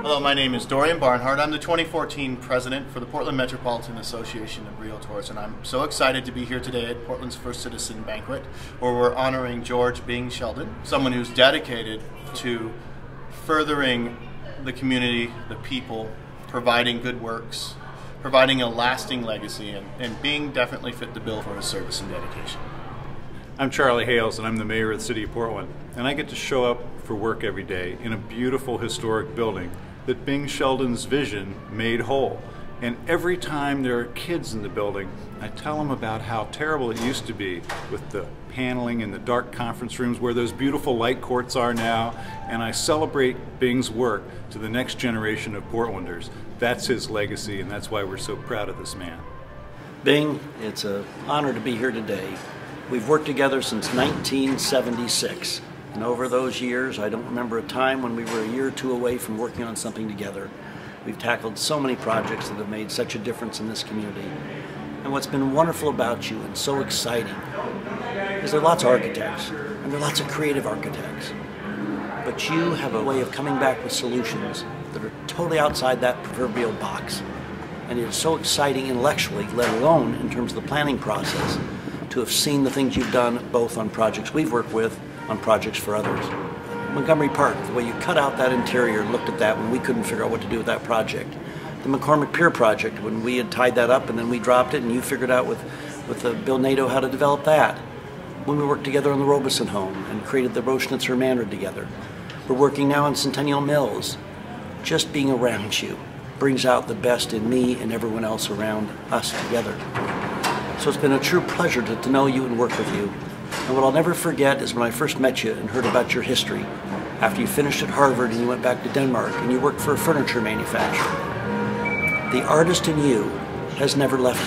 Hello, my name is Dorian Barnhart. I'm the 2014 president for the Portland Metropolitan Association of Realtors, and I'm so excited to be here today at Portland's First Citizen Banquet, where we're honoring George Bing Sheldon, someone who's dedicated to furthering the community, the people, providing good works, providing a lasting legacy, and Bing definitely fit the bill for his service and dedication. I'm Charlie Hales, and I'm the mayor of the city of Portland, and I get to show up for work every day in a beautiful historic building that Bing Sheldon's vision made whole. And every time there are kids in the building, I tell them about how terrible it used to be with the paneling and the dark conference rooms where those beautiful light courts are now, and I celebrate Bing's work to the next generation of Portlanders. That's his legacy, and that's why we're so proud of this man. Bing, it's an honor to be here today. We've worked together since 1976. And over those years, I don't remember a time when we were a year or two away from working on something together. We've tackled so many projects that have made such a difference in this community. And what's been wonderful about you and so exciting is there are lots of architects, and there are lots of creative architects. But you have a way of coming back with solutions that are totally outside that proverbial box. And it is so exciting intellectually, let alone in terms of the planning process, to have seen the things you've done both on projects we've worked with, on projects for others. Montgomery Park, the way you cut out that interior and looked at that when we couldn't figure out what to do with that project. The McCormick Pier project, when we had tied that up and then we dropped it and you figured out with Bill Nato how to develop that. When we worked together on the Robeson home and created the Arlene Schnitzer Manor together. We're working now on Centennial Mills. Just being around you brings out the best in me and everyone else around us together. So it's been a true pleasure to know you and work with you. And what I'll never forget is when I first met you and heard about your history, after you finished at Harvard and you went back to Denmark and you worked for a furniture manufacturer. The artist in you has never left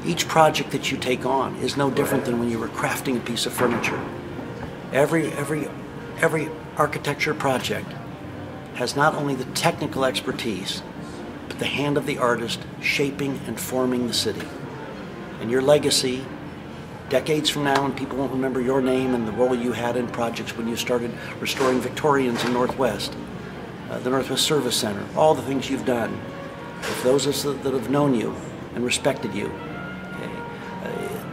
you. Each project that you take on is no different than when you were crafting a piece of furniture. Every architecture project has not only the technical expertise, but the hand of the artist shaping and forming the city. And your legacy, decades from now, when people won't remember your name and the role you had in projects when you started restoring Victorians in Northwest, the Northwest Service Center, all the things you've done, if those of us that have known you and respected you,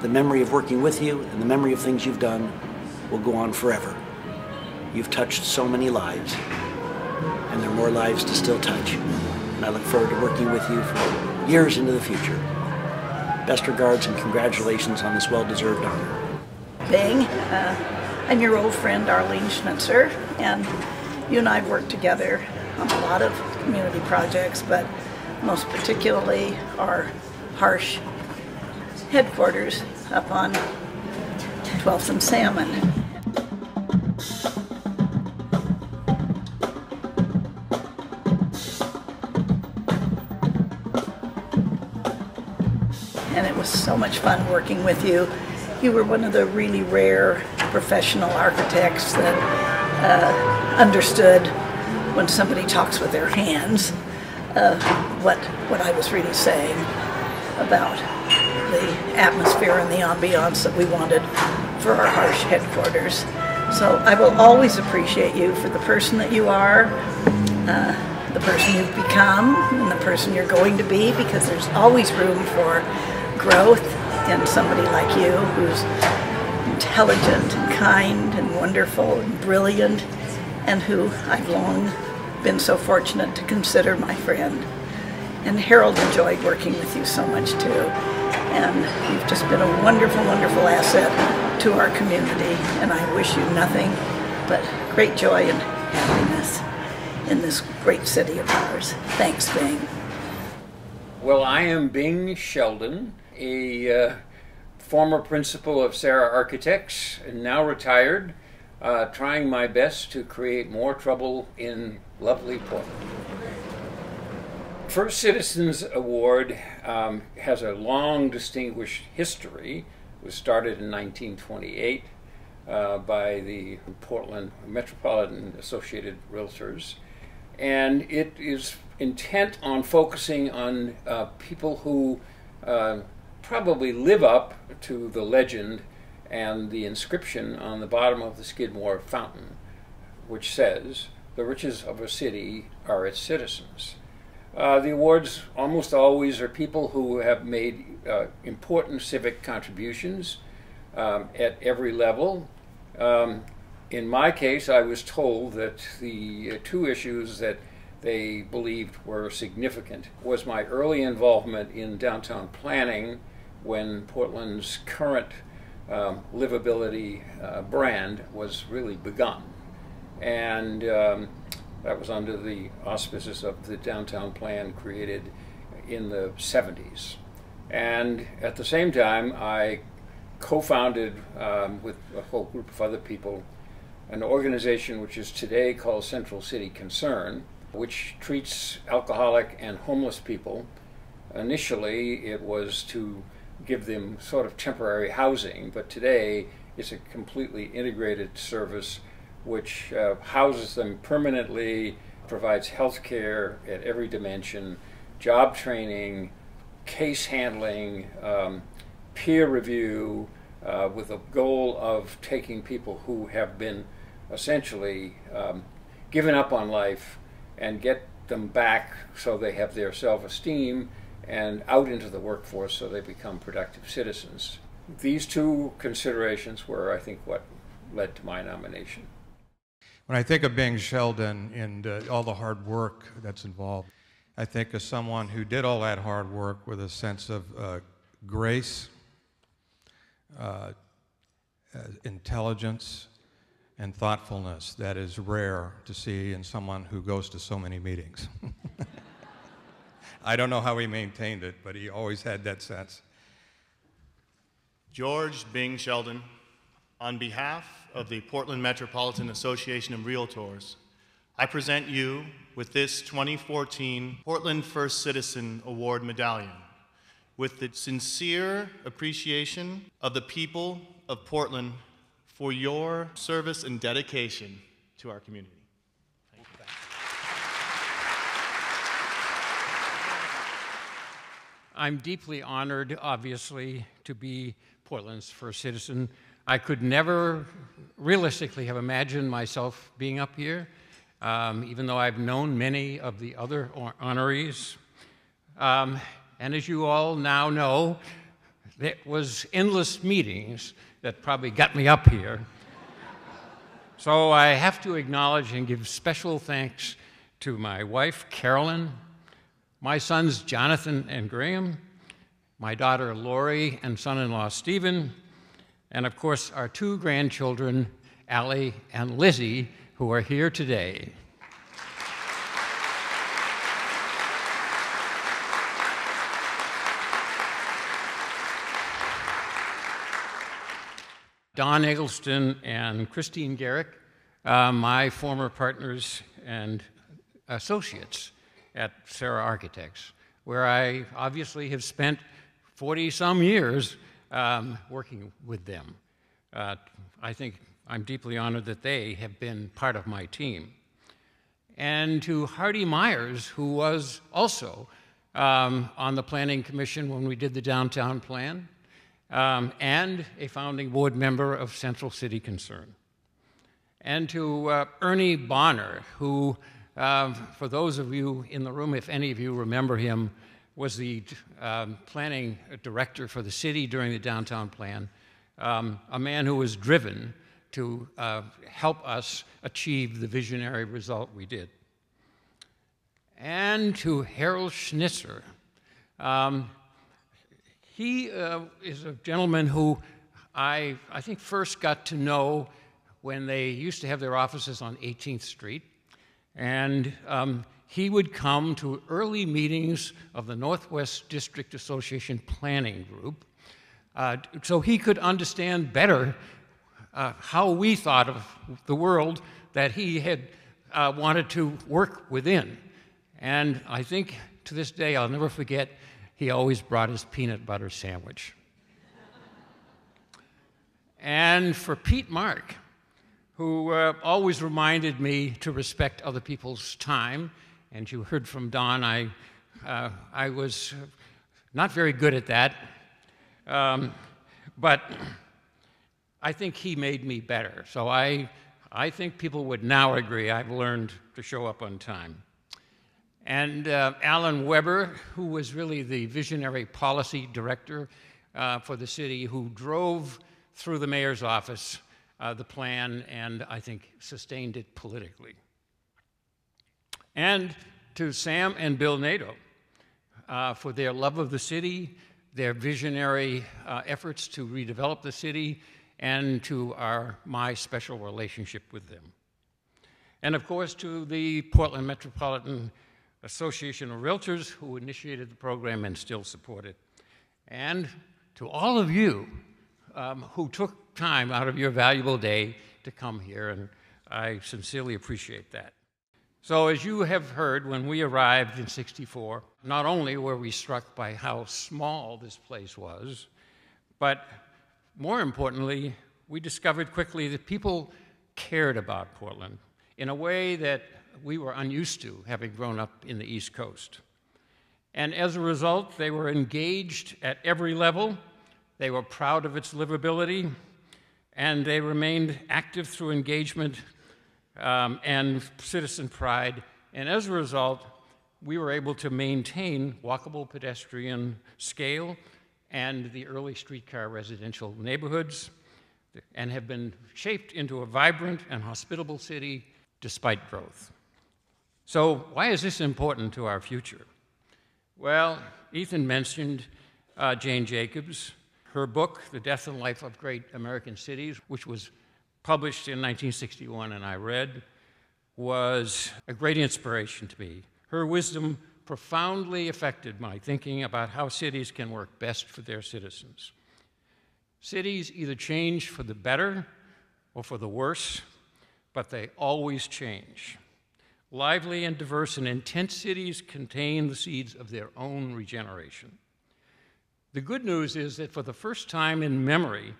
the memory of working with you and the memory of things you've done will go on forever. You've touched so many lives, and there are more lives to still touch. And I look forward to working with you for years into the future. Best regards and congratulations on this well-deserved honor. Bing, I'm your old friend Arlene Schnitzer, and you and I have worked together on a lot of community projects, but most particularly our Harsch headquarters up on 12th and Salmon. And it was so much fun working with you. You were one of the really rare professional architects that understood when somebody talks with their hands what I was really saying about the atmosphere and the ambiance that we wanted for our Harsch headquarters. So I will always appreciate you for the person that you are, the person you've become, and the person you're going to be, because there's always room for growth in somebody like you who's intelligent and kind and wonderful and brilliant, and who I've long been so fortunate to consider my friend. And Harold enjoyed working with you so much too, and you've just been a wonderful, wonderful asset to our community, and I wish you nothing but great joy and happiness in this great city of ours. Thanks, Bing. Well, I am Bing Sheldon, a former principal of Sarah Architects, and now retired, trying my best to create more trouble in lovely Portland. First Citizens Award has a long, distinguished history. It was started in 1928 by the Portland Metropolitan Associated Realtors, and it is intent on focusing on people who probably live up to the legend and the inscription on the bottom of the Skidmore fountain, which says, the riches of a city are its citizens. The awards almost always are people who have made important civic contributions at every level. In my case, I was told that the two issues that they believed were significant was my early involvement in downtown planning when Portland's current livability brand was really begun. And that was under the auspices of the downtown plan created in the 70s. And at the same time, I co-founded with a whole group of other people an organization which is today called Central City Concern, which treats alcoholic and homeless people. Initially, it was to give them sort of temporary housing, but today it's a completely integrated service which houses them permanently, provides health care at every dimension, job training, case handling, peer review, with a goal of taking people who have been essentially given up on life and get them back so they have their self-esteem and out into the workforce so they become productive citizens. These two considerations were, I think, what led to my nomination. When I think of Bing Sheldon and all the hard work that's involved, I think of someone who did all that hard work with a sense of grace, intelligence, and thoughtfulness that is rare to see in someone who goes to so many meetings. I don't know how he maintained it, but he always had that sense. George Bing Sheldon, on behalf of the Portland Metropolitan Association of Realtors, I present you with this 2014 Portland First Citizen Award Medallion with the sincere appreciation of the people of Portland for your service and dedication to our community. Thank you. I'm deeply honored, obviously, to be Portland's first citizen. I could never realistically have imagined myself being up here, even though I've known many of the other honorees. And as you all now know, there was endless meetings that probably got me up here. So I have to acknowledge and give special thanks to my wife, Carolyn, my sons, Jonathan and Graham, my daughter, Lori, and son-in-law, Stephen, and of course, our two grandchildren, Allie and Lizzie, who are here today. Don Eggleston and Christine Garrick, my former partners and associates at Sarah Architects, where I obviously have spent 40-some years working with them. I think I'm deeply honored that they have been part of my team. And to Hardy Myers, who was also on the Planning Commission when we did the downtown plan, and a founding board member of Central City Concern. And to Ernie Bonner, who, for those of you in the room, if any of you remember him, was the planning director for the city during the downtown plan, a man who was driven to help us achieve the visionary result we did. And to Harsch Schnitzer. He is a gentleman who I think first got to know when they used to have their offices on 18th Street. And he would come to early meetings of the Northwest District Association Planning Group so he could understand better how we thought of the world that he had wanted to work within. And I think to this day, I'll never forget, he always brought his peanut butter sandwich. And for Pete Mark, who always reminded me to respect other people's time, and you heard from Don, I was not very good at that, but I think he made me better. So I I think people would now agree I've learned to show up on time. And Alan Weber, who was really the visionary policy director for the city, who drove through the mayor's office the plan and I think sustained it politically. And to Sam and Bill Nadeau for their love of the city, their visionary efforts to redevelop the city, and to my special relationship with them. And of course to the Portland Metropolitan Association of Realtors, who initiated the program and still support it. And to all of you who took time out of your valuable day to come here, and I sincerely appreciate that. So as you have heard, when we arrived in '64, not only were we struck by how small this place was, but more importantly, we discovered quickly that people cared about Portland in a way that we were unused to, having grown up in the East Coast. And as a result, they were engaged at every level, they were proud of its livability, and they remained active through engagement and citizen pride. And as a result, we were able to maintain walkable pedestrian scale and the early streetcar residential neighborhoods, and have been shaped into a vibrant and hospitable city despite growth. So why is this important to our future? Well, Ethan mentioned Jane Jacobs. Her book, The Death and Life of Great American Cities, which was published in 1961 and I read, was a great inspiration to me. Her wisdom profoundly affected my thinking about how cities can work best for their citizens. Cities either change for the better or for the worse, but they always change. Lively and diverse and intense cities contain the seeds of their own regeneration. The good news is that for the first time in memory,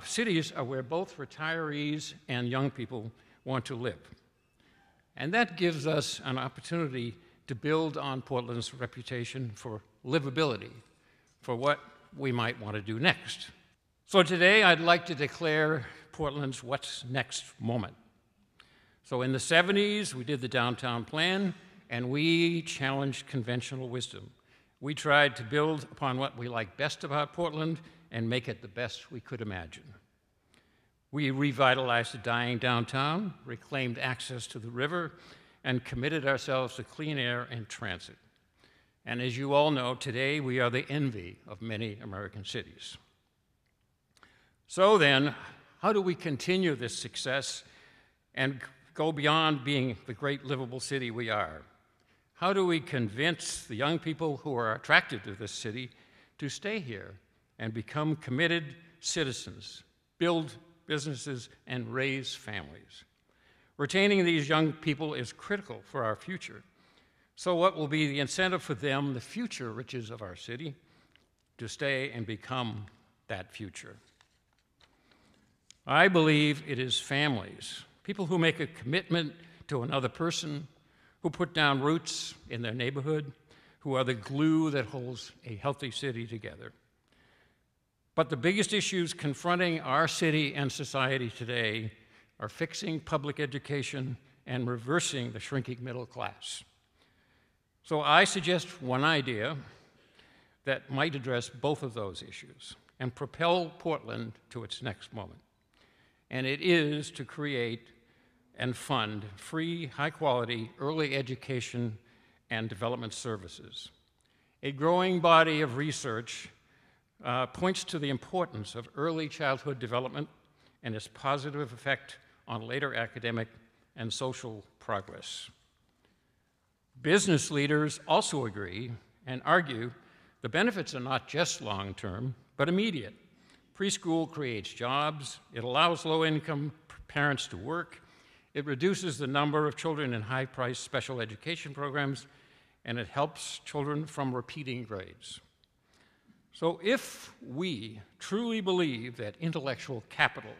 cities are where both retirees and young people want to live. And that gives us an opportunity to build on Portland's reputation for livability, for what we might want to do next. So today I'd like to declare Portland's What's Next moment. So in the 70s, we did the downtown plan, and we challenged conventional wisdom. We tried to build upon what we like best about Portland and make it the best we could imagine. We revitalized the dying downtown, reclaimed access to the river, and committed ourselves to clean air and transit. And as you all know, today we are the envy of many American cities. So then, how do we continue this success and go beyond being the great livable city we are? How do we convince the young people who are attracted to this city to stay here and become committed citizens, build businesses, and raise families? Retaining these young people is critical for our future. So what will be the incentive for them, the future riches of our city, to stay and become that future? I believe it is families, people who make a commitment to another person, who put down roots in their neighborhood, who are the glue that holds a healthy city together. But the biggest issues confronting our city and society today are fixing public education and reversing the shrinking middle class. So I suggest one idea that might address both of those issues and propel Portland to its next moment. And it is to create and fund free, high-quality early education and development services. A growing body of research points to the importance of early childhood development and its positive effect on later academic and social progress. Business leaders also agree and argue the benefits are not just long-term, but immediate. Preschool creates jobs, it allows low-income parents to work, it reduces the number of children in high-priced special education programs, and it helps children from repeating grades. So if we truly believe that intellectual capital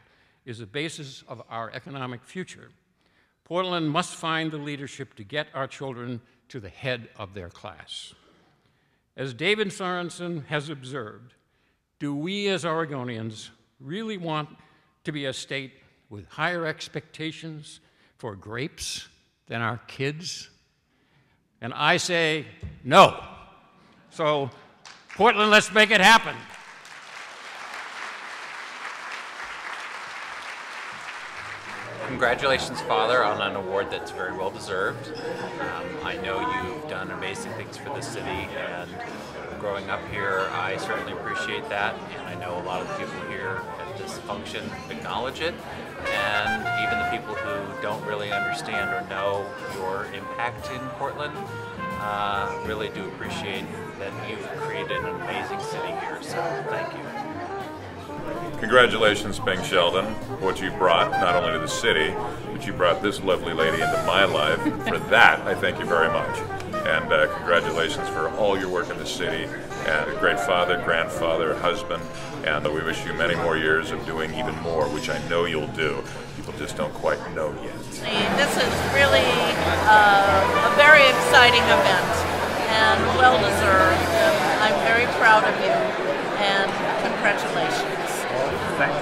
is the basis of our economic future, Portland must find the leadership to get our children to the head of their class. As David Sorensen has observed, do we as Oregonians really want to be a state with higher expectations for grapes than our kids? And I say no. So, Portland, let's make it happen. Congratulations, Father, on an award that's very well deserved. I know you've done amazing things for the city, and growing up here, I certainly appreciate that, and I know a lot of the people here at this function acknowledge it, and even the people who don't really understand or know your impact in Portland really do appreciate that you've created an amazing city here, so thank you. Congratulations, Bing Sheldon, what you brought not only to the city, but you brought this lovely lady into my life. For that, I thank you very much. And congratulations for all your work in the city, and a great father, grandfather, husband, and we wish you many more years of doing even more, which I know you'll do. People just don't quite know yet. This is really a very exciting event, and well-deserved. I'm very proud of you, and congratulations. Thank you.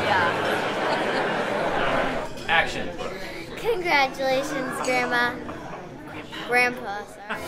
Yeah. Action. Congratulations, Grandma. Grandpa, sorry.